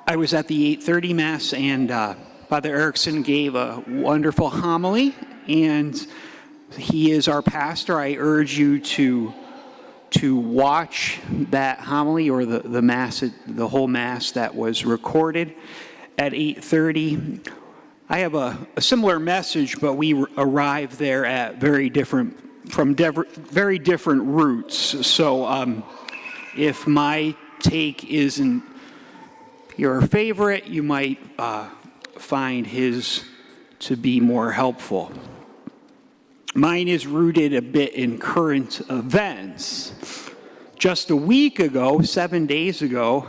I was at the 8:30 Mass, and Father Erickson gave a wonderful homily, and he is our pastor. I urge you to watch that homily, or the Mass, the whole Mass that was recorded at 8:30. I have a similar message, but we arrived there at very different routes. So if my take isn't your favorite, you might find his to be more helpful. Mine is rooted a bit in current events. Just a week ago, 7 days ago,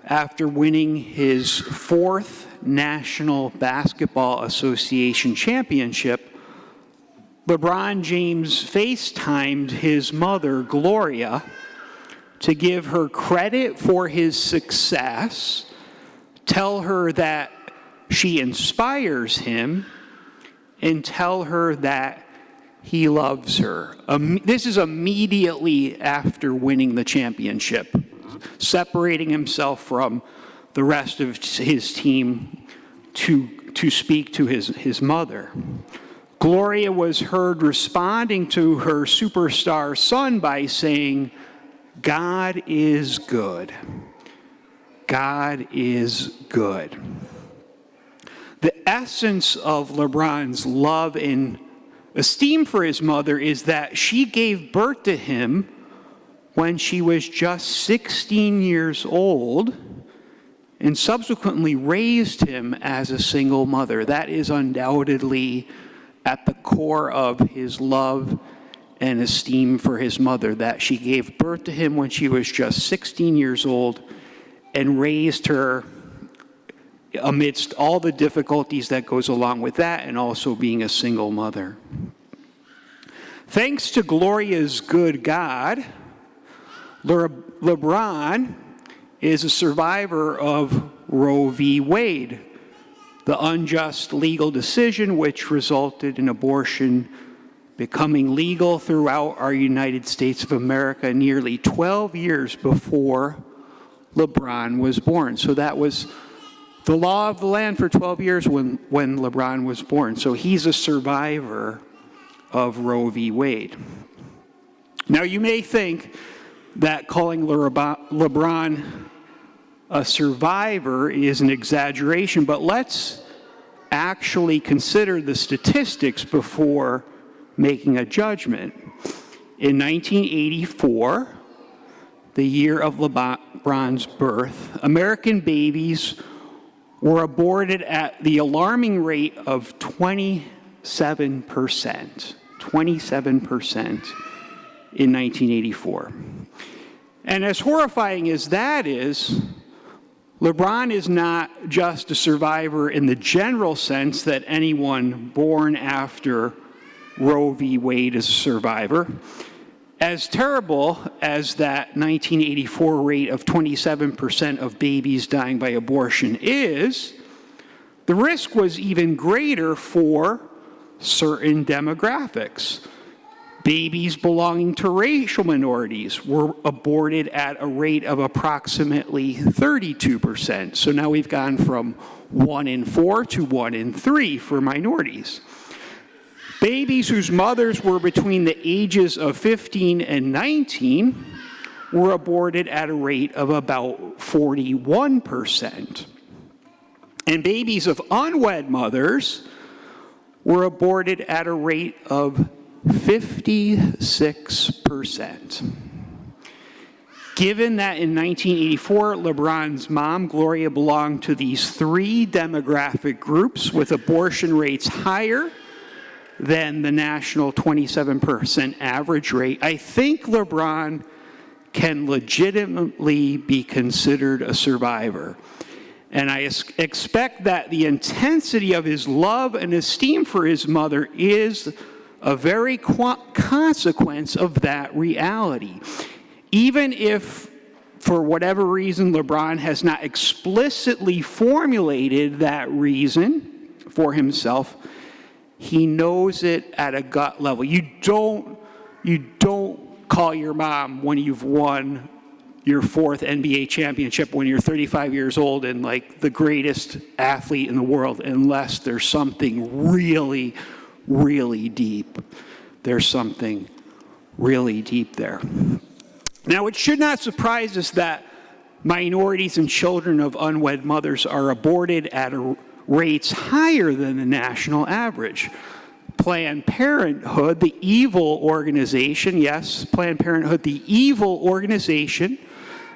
after winning his 4th National Basketball Association championship, LeBron James FaceTimed his mother, Gloria, to give her credit for his success, tell her that she inspires him, and tell her that he loves her. This is immediately after winning the championship, separating himself from the rest of his team to speak to his mother. Gloria was heard responding to her superstar son by saying, "God is good. God is good." The essence of LeBron's love and esteem for his mother is that she gave birth to him when she was just 16 years old and subsequently raised him as a single mother. That is undoubtedly at the core of his love and esteem for his mother, that she gave birth to him when she was just 16 years old and raised her amidst all the difficulties that goes along with that, and also being a single mother. Thanks to Gloria's good God, LeBron is a survivor of Roe v. Wade, the unjust legal decision which resulted in abortion becoming legal throughout our United States of America nearly 12 years before LeBron was born. So that was the law of the land for 12 years when LeBron was born. So he's a survivor of Roe v. Wade. Now you may think that calling LeBron a survivor is an exaggeration, but let's actually consider the statistics before making a judgment. In 1984, the year of LeBron's birth, American babies were aborted at the alarming rate of 27%. 27% in 1984. And as horrifying as that is, LeBron is not just a survivor in the general sense that anyone born after Roe v. Wade is a survivor. As terrible as that 1984 rate of 27% of babies dying by abortion is, the risk was even greater for certain demographics. Babies belonging to racial minorities were aborted at a rate of approximately 32%. So now we've gone from 1 in 4 to 1 in 3 for minorities. Babies whose mothers were between the ages of 15 and 19 were aborted at a rate of about 41%. And babies of unwed mothers were aborted at a rate of 56%. Given that in 1984, LeBron's mom, Gloria, belonged to these 3 demographic groups with abortion rates higher than the national 27% average rate, I think LeBron can legitimately be considered a survivor. And I expect that the intensity of his love and esteem for his mother is a very consequence of that reality. Even if, for whatever reason, LeBron has not explicitly formulated that reason for himself, he knows it at a gut level. You don't call your mom when you've won your fourth NBA championship when you're 35 years old and like the greatest athlete in the world, unless there's something really, really deep. There's something really deep there. Now, it should not surprise us that minorities and children of unwed mothers are aborted at rates higher than the national average. Planned Parenthood, the evil organization, yes, Planned Parenthood, the evil organization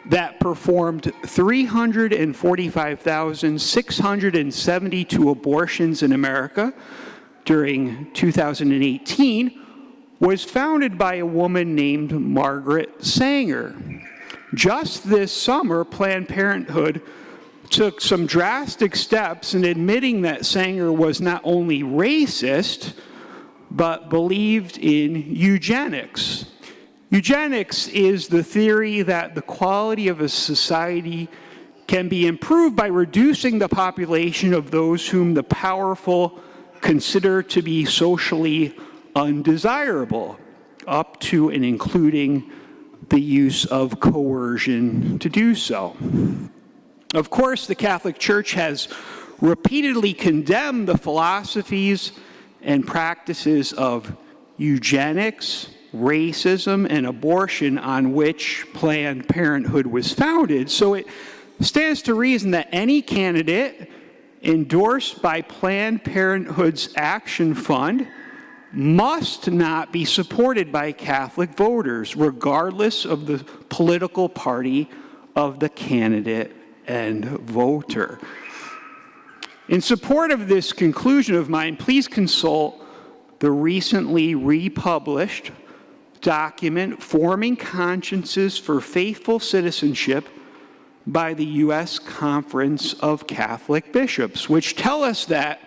that performed 345,672 abortions in America during 2018, was founded by a woman named Margaret Sanger. Just this summer, Planned Parenthood took some drastic steps in admitting that Sanger was not only racist, but believed in eugenics. Eugenics is the theory that the quality of a society can be improved by reducing the population of those whom the powerful consider to be socially undesirable, up to and including the use of coercion to do so. Of course, the Catholic Church has repeatedly condemned the philosophies and practices of eugenics, racism, and abortion on which Planned Parenthood was founded. So it stands to reason that any candidate endorsed by Planned Parenthood's Action Fund must not be supported by Catholic voters, regardless of the political party of the candidate and voter. In support of this conclusion of mine, please consult the recently republished document, Forming Consciences for Faithful Citizenship, by the U.S. Conference of Catholic Bishops, which tell us that,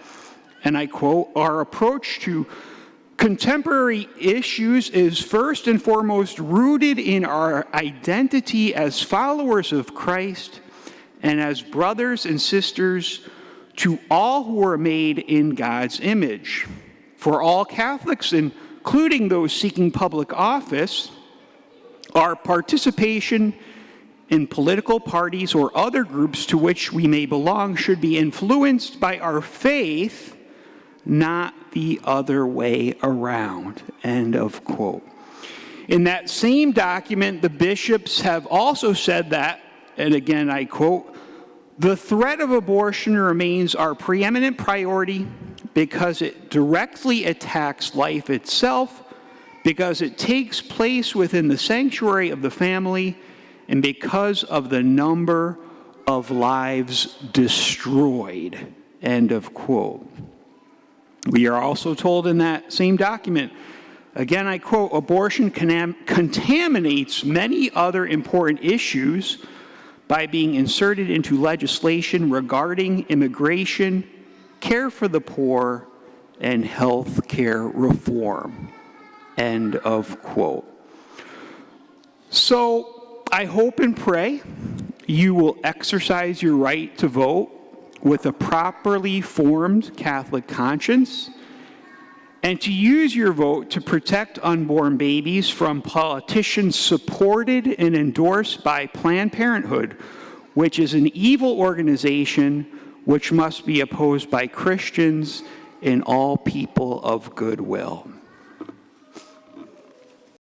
and I quote, "Our approach to contemporary issues is first and foremost rooted in our identity as followers of Christ and as brothers and sisters to all who are made in God's image. For all Catholics, including those seeking public office, our participation in political parties or other groups to which we may belong should be influenced by our faith, not the other way around." End of quote. In that same document, the bishops have also said that, and again I quote, "The threat of abortion remains our preeminent priority because it directly attacks life itself, because it takes place within the sanctuary of the family, and because of the number of lives destroyed." End of quote. We are also told in that same document, again I quote, "Abortion contaminates many other important issues by being inserted into legislation regarding immigration, care for the poor, and health care reform." End of quote. So I hope and pray you will exercise your right to vote with a properly formed Catholic conscience, and to use your vote to protect unborn babies from politicians supported and endorsed by Planned Parenthood, which is an evil organization which must be opposed by Christians and all people of goodwill.